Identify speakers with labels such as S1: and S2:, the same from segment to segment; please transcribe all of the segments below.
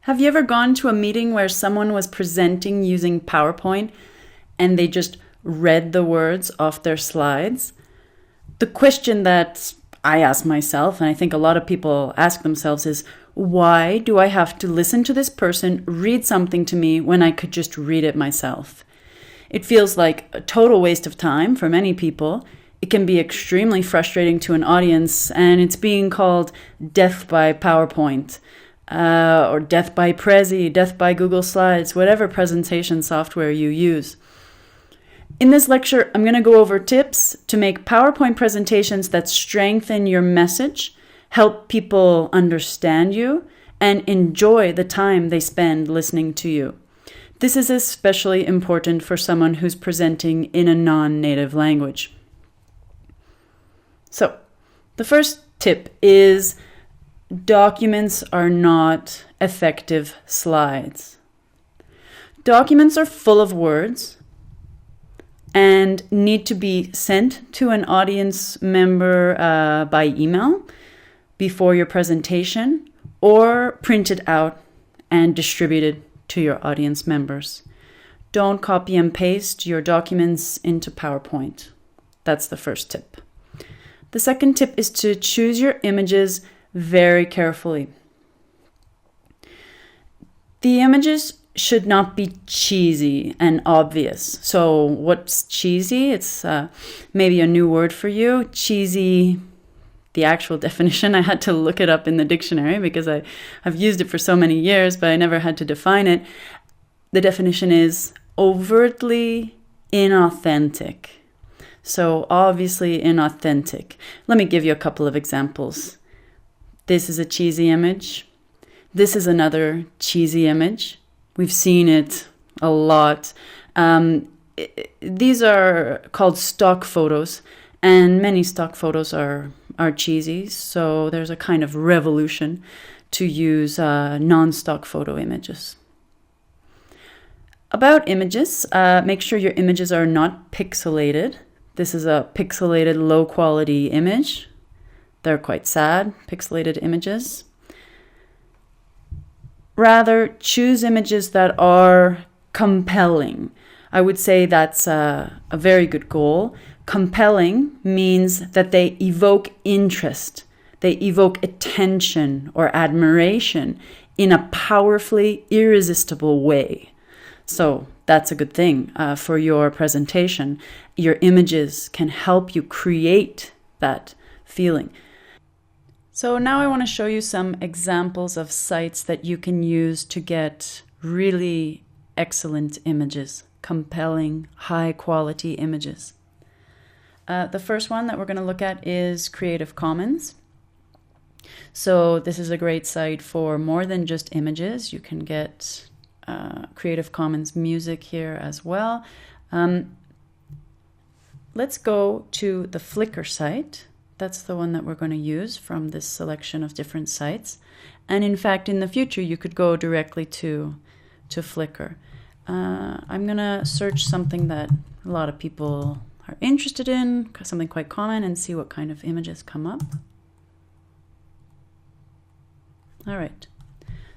S1: Have you ever gone to a meeting where someone was presenting using PowerPoint and they just read the words off their slides? The question that I ask myself, and I think a lot of people ask themselves, is why do I have to listen to this person read something to me when I could just read it myself? It feels like a total waste of time for many people. It can be extremely frustrating to an audience, and it's being called death by PowerPoint. Or death by Prezi, death by Google Slides, whatever presentation software you use. In this lecture, I'm going to go over tips to make PowerPoint presentations that strengthen your message, help people understand you, and enjoy the time they spend listening to you. This is especially important for someone who's presenting in a non-native language. So, the first tip is documents are not effective slides. Documents are full of words and need to be sent to an audience member by email before your presentation or printed out and distributed to your audience members. Don't copy and paste your documents into PowerPoint. That's the first tip. The second tip is to choose your images very carefully. The images should not be cheesy and obvious. So what's cheesy? It's maybe a new word for you. Cheesy, the actual definition, I had to look it up in the dictionary because I've used it for so many years, but I never had to define it. The definition is overtly inauthentic. So obviously inauthentic. Let me give you a couple of examples. This is a cheesy image. This is another cheesy image. We've seen it a lot. These are called stock photos, and many stock photos are cheesy. So there's a kind of revolution to use non-stock photo images. About images, make sure your images are not pixelated. This is a pixelated low-quality image. They're quite sad, pixelated images. Rather, choose images that are compelling. I would say that's a very good goal. Compelling means that they evoke interest. They evoke attention or admiration in a powerfully irresistible way. So that's a good thing for your presentation. Your images can help you create that feeling. So now I want to show you some examples of sites that you can use to get really excellent images, compelling, high quality images. The first one that we're going to look at is Creative Commons. So this is a great site for more than just images. You can get Creative Commons music here as well. Let's go to the Flickr site. That's the one that we're going to use from this selection of different sites. And in fact, in the future, you could go directly to Flickr. I'm going to search something that a lot of people are interested in, something quite common, and see what kind of images come up. All right.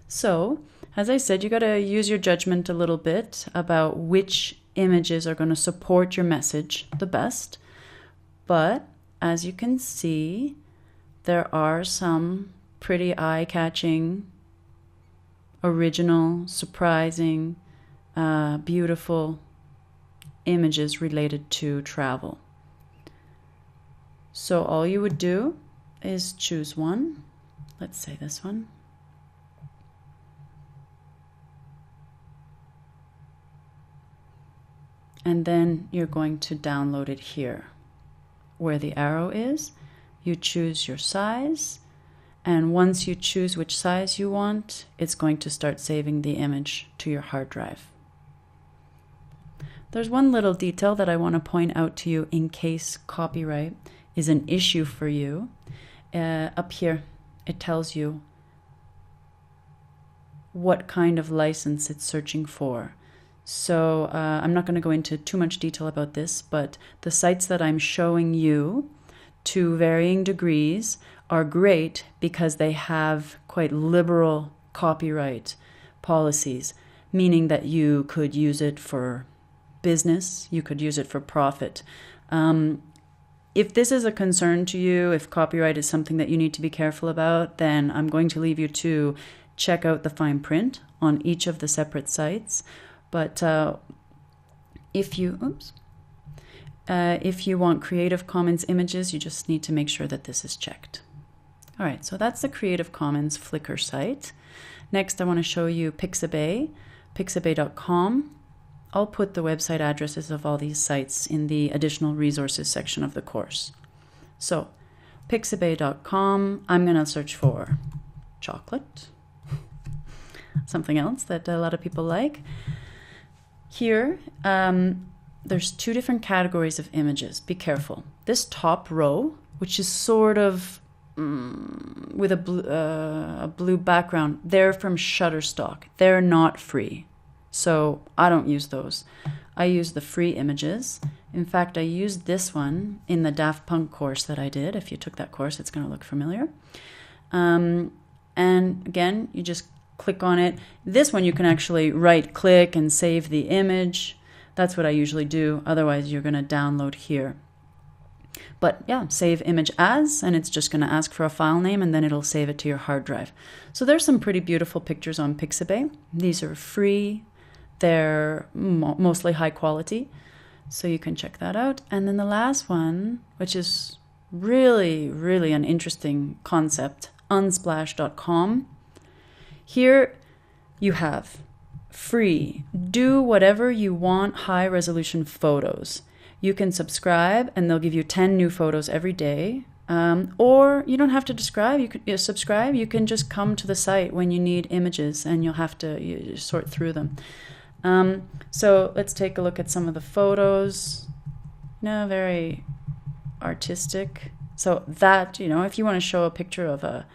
S1: So, as I said, you got to use your judgment a little bit about which images are going to support your message the best. But as you can see, there are some pretty eye-catching, original, surprising, beautiful images related to travel. So all you would do is choose one. Let's say this one. And then you're going to download it here. Where the arrow is, you choose your size, and once you choose which size you want, it's going to start saving the image to your hard drive. There's one little detail that I want to point out to you in case copyright is an issue for you. Up here, it tells you what kind of license it's searching for. So I'm not going to go into too much detail about this, but the sites that I'm showing you to varying degrees are great because they have quite liberal copyright policies, meaning that you could use it for business, you could use it for profit. If this is a concern to you, if copyright is something that you need to be careful about, then I'm going to leave you to check out the fine print on each of the separate sites. But if you want Creative Commons images, you just need to make sure that this is checked. All right, so that's the Creative Commons Flickr site. Next, I want to show you Pixabay, pixabay.com. I'll put the website addresses of all these sites in the additional resources section of the course. So, pixabay.com, I'm going to search for chocolate, something else that a lot of people like. Here, there's two different categories of images. Be careful. This top row, which is sort of with a blue background, they're from Shutterstock. They're not free. So I don't use those. I use the free images. In fact, I used this one in the Daft Punk course that I did. If you took that course, it's going to look familiar. And again, you just click on it. This one you can actually right click and save the image. That's what I usually do. Otherwise, you're going to download here. But yeah, save image as, and it's just going to ask for a file name, and then it'll save it to your hard drive. So there's some pretty beautiful pictures on Pixabay. These are free. They're mostly high quality, so you can check that out. And then the last one, which is really, really an interesting concept, unsplash.com. Here you have free, do whatever you want, high resolution photos. You can subscribe and they'll give you 10 new photos every day. Or you don't have to subscribe. You can just come to the site when you need images and you'll have to sort through them. So let's take a look at some of the photos. Very artistic. So that, if you want to show a picture of a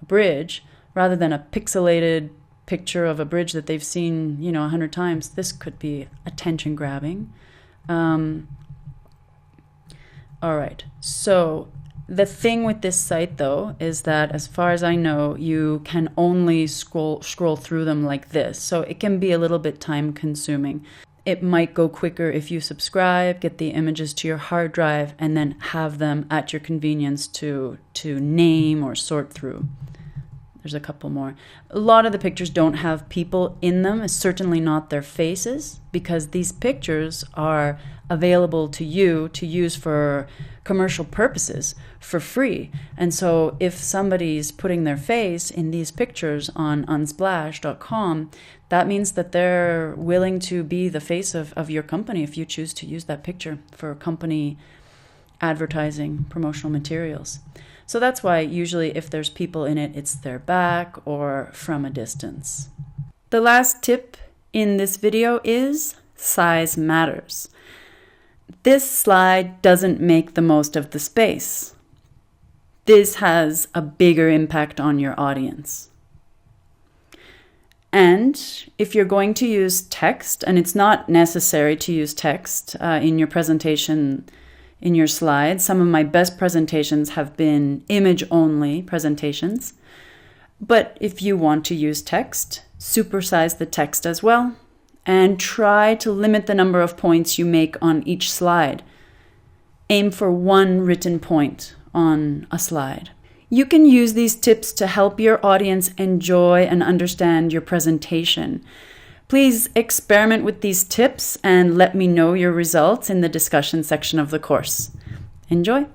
S1: bridge rather than a pixelated picture of a bridge that they've seen, 100 times, this could be attention grabbing. All right. So the thing with this site, though, is that as far as I know, you can only scroll through them like this. So it can be a little bit time consuming. It might go quicker if you subscribe, get the images to your hard drive, and then have them at your convenience to name or sort through. There's a couple more. A lot of the pictures don't have people in them, certainly not their faces, because these pictures are available to you to use for commercial purposes for free. And so if somebody's putting their face in these pictures on unsplash.com, that means that they're willing to be the face of your company if you choose to use that picture for company advertising, promotional materials. So that's why usually if there's people in it, it's their back or from a distance. The last tip in this video is size matters. This slide doesn't make the most of the space. This has a bigger impact on your audience. And if you're going to use text, and it's not necessary to use text in your presentation, in your slides. Some of my best presentations have been image-only presentations. But if you want to use text, supersize the text as well, and try to limit the number of points you make on each slide. Aim for one written point on a slide. You can use these tips to help your audience enjoy and understand your presentation. Please experiment with these tips and let me know your results in the discussion section of the course. Enjoy!